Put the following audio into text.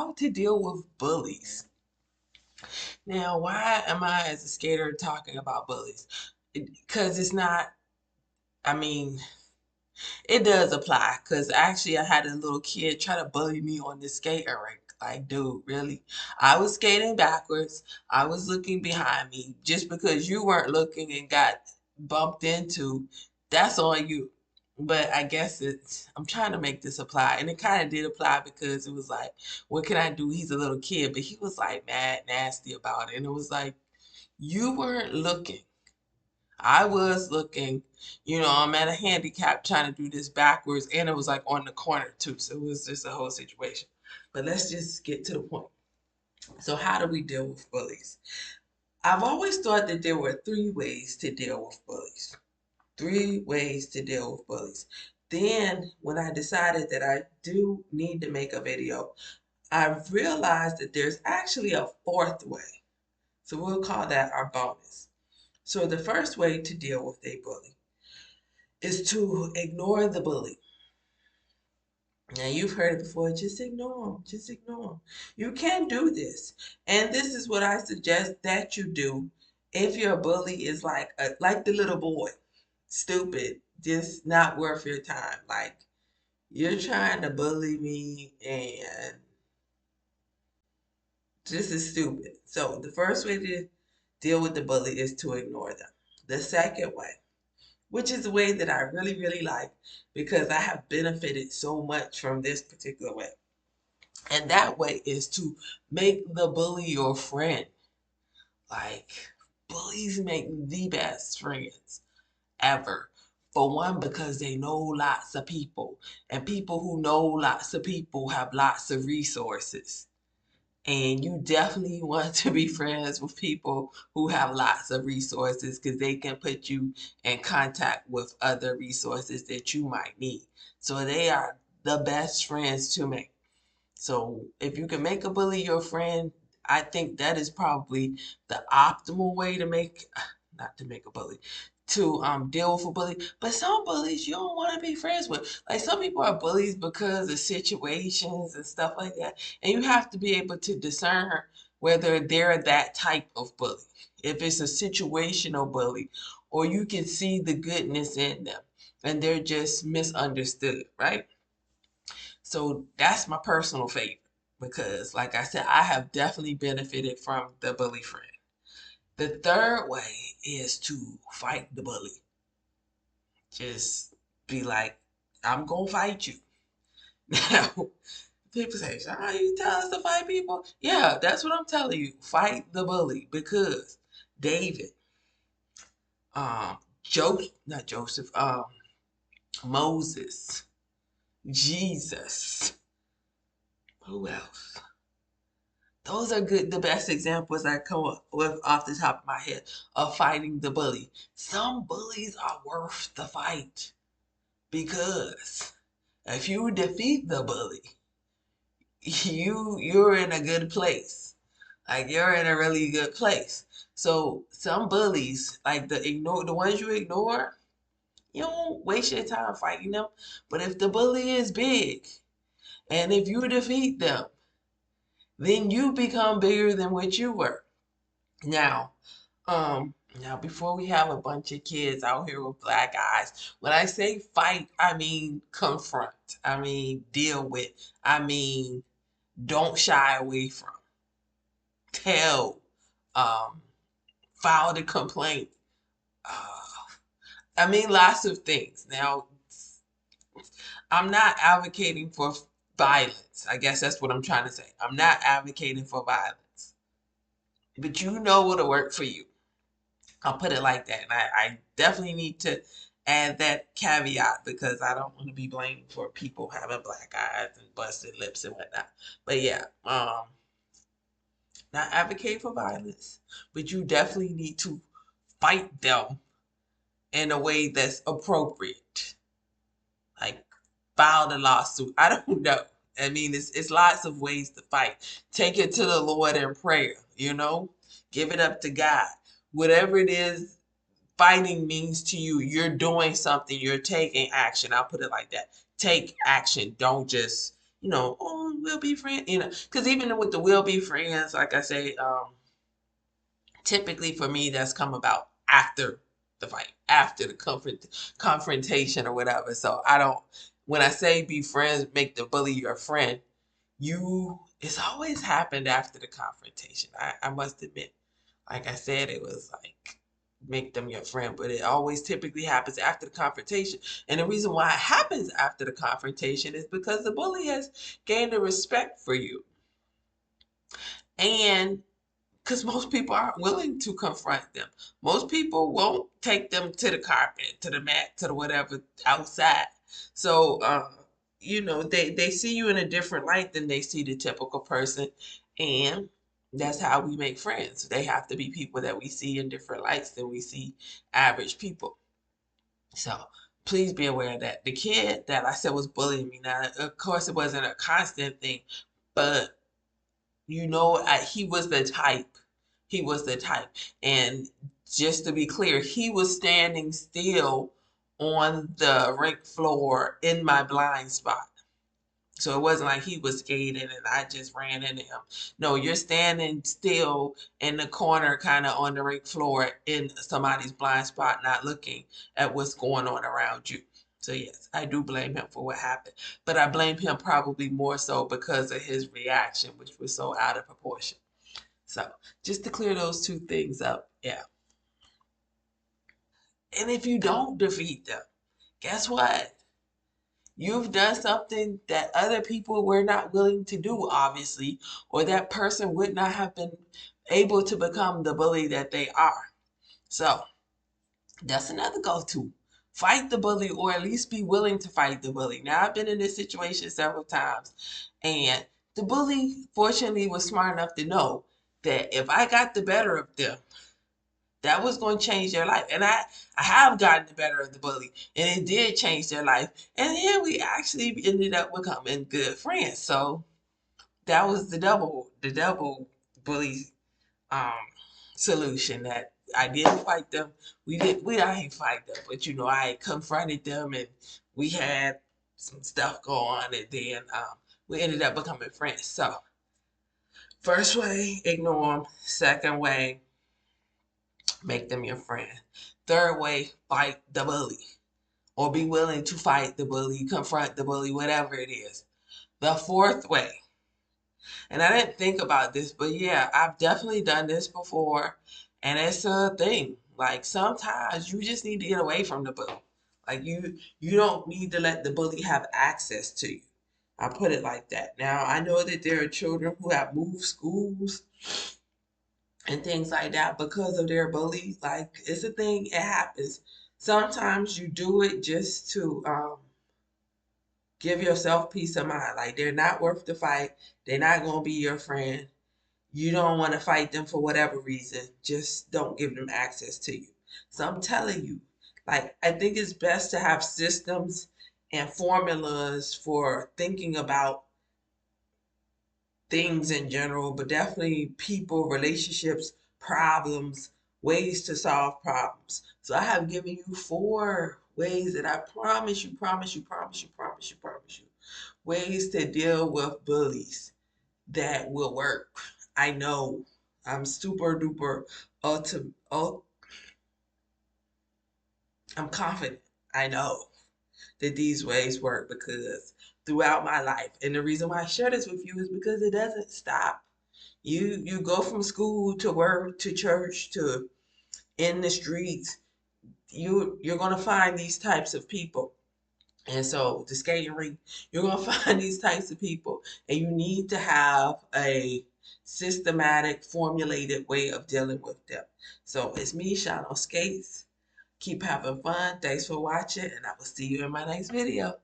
how to deal with bullies. Now, why am I as a skater talking about bullies? Because it's not, I mean, it does apply. Because actually, I had a little kid try to bully me on the skating rink. Like, dude, really? I was skating backwards. I was looking behind me. Just because you weren't looking and got bumped into, that's on you. But I guess I'm trying to make this apply. And it kind of did apply because it was like, what can I do? He's a little kid. But he was like mad, nasty about it. And it was like, you weren't looking. I was looking, I'm at a handicap trying to do this backwards, and it was like on the corner too. So it was just a whole situation. But let's just get to the point. So, how do we deal with bullies? I've always thought that there were three ways to deal with bullies. Three ways to deal with bullies. Then, when I decided that I do need to make a video, I realized that there's actually a fourth way. So, we'll call that our bonus. So, the first way to deal with a bully is to ignore the bully. Now, you've heard it before, just ignore them, just ignore them. You can do this. And this is what I suggest that you do if your bully is like the little boy, stupid, just not worth your time. Like, you're trying to bully me and this is stupid. So, the first way to deal with the bully is to ignore them. The second way, which is the way that I really, really like because I have benefited so much from this particular way. And that way is to make the bully your friend. Like, bullies make the best friends ever. For one, because they know lots of people. And people who know lots of people have lots of resources. And you definitely want to be friends with people who have lots of resources because they can put you in contact with other resources that you might need. So they are the best friends to make. So if you can make a bully your friend, I think that is probably the optimal way to not to make a bully, to deal with a bully. But some bullies you don't want to be friends with. Like some people are bullies because of situations and stuff like that, and you have to be able to discern whether they're that type of bully. If it's a situational bully, or you can see the goodness in them, and they're just misunderstood, right? So that's my personal favorite because, like I said, I have definitely benefited from the bully friend. The third way is to fight the bully. Just be like, I'm going to fight you. Now, people say, "Ah, you tell us to fight people?" Yeah, that's what I'm telling you. Fight the bully because David, not Joseph, Moses, Jesus, who else? Those are good, the best examples I come up with off the top of my head of fighting the bully. Some bullies are worth the fight because if you defeat the bully, you're in a good place. Like you're in a really good place. So some bullies, like the ones you ignore, you don't waste your time fighting them. But if the bully is big and if you defeat them, then you become bigger than what you were. Now, now before we have a bunch of kids out here with black eyes, when I say fight, I mean confront. I mean deal with. I mean don't shy away from. Tell. Um, file the complaint. Uh, I mean lots of things. Now, I'm not advocating for violence. I guess that's what I'm trying to say. I'm not advocating for violence. But you know what'll work for you. I'll put it like that. And I definitely need to add that caveat because I don't want to be blamed for people having black eyes and busted lips and whatnot. But yeah, not advocate for violence, but you definitely need to fight them in a way that's appropriate. Like file the lawsuit. I don't know. I mean, it's lots of ways to fight. Take it to the Lord in prayer, Give it up to God. Whatever it is fighting means to you, you're doing something, you're taking action. I'll put it like that. Take action. Don't just, oh, we'll be friends, because even with the will be friends, like I say, typically for me, that's come about after the fight, after the confrontation or whatever. So I don't, when I say be friends, make the bully your friend, it's always happened after the confrontation. I must admit, like I said, it was like make them your friend, but it always typically happens after the confrontation. And the reason why it happens after the confrontation is because the bully has gained a respect for you. And because most people aren't willing to confront them. Most people won't take them to the carpet, to the mat, to the whatever outside. So, they see you in a different light than they see the typical person. And that's how we make friends. They have to be people that we see in different lights than we see average people. So please be aware of that. The kid that I said was bullying me, now, of course, it wasn't a constant thing, but he was the type. He was the type. And just to be clear, he was standing still on the rink floor in my blind spot. So it wasn't like he was skating and I just ran into him. No, you're standing still in the corner, kind of on the rink floor in somebody's blind spot, not looking at what's going on around you. So yes, I do blame him for what happened. But I blame him probably more so because of his reaction, which was so out of proportion. So just to clear those two things up, yeah. And if you don't defeat them, guess what? You've done something that other people were not willing to do, obviously, or that person would not have been able to become the bully that they are. So that's another go-to. Fight the bully, or at least be willing to fight the bully. Now, I've been in this situation several times, and the bully, fortunately, was smart enough to know that if I got the better of them, that was going to change their life. And I have gotten the better of the bully, and it did change their life. And then we actually ended up becoming good friends. So that was the double bully um solution, that I didn't fight them. I didn't fight them, but I confronted them and we had some stuff go on, and then we ended up becoming friends. So first way, ignore them. Second way, make them your friend. Third way, fight the bully. Or be willing to fight the bully, confront the bully, whatever it is. The fourth way, and I didn't think about this, but yeah, I've definitely done this before, and it's a thing. Like sometimes you just need to get away from the bully. Like you don't need to let the bully have access to you. I put it like that. Now I know that there are children who have moved schools and things like that because of their bully. Like it's a thing, it happens. Sometimes you do it just to give yourself peace of mind. Like they're not worth the fight. They're not gonna be your friend. You don't want to fight them for whatever reason. Just don't give them access to you. So I'm telling you, like I think it's best to have systems and formulas for thinking about things in general, but definitely people, relationships, problems, ways to solve problems. So I have given you 4 ways that I promise you, ways to deal with bullies that will work. I know. I'm super duper ultimate. I'm confident. I know that these ways work because throughout my life, and the reason why I share this with you is because it doesn't stop. You go from school to work to church to in the streets. You're gonna find these types of people. And so the skating rink, you're gonna find these types of people, and you need to have a systematic, formulated way of dealing with them. So it's me, Sean on Skates. Keep having fun. Thanks for watching, and I will see you in my next video.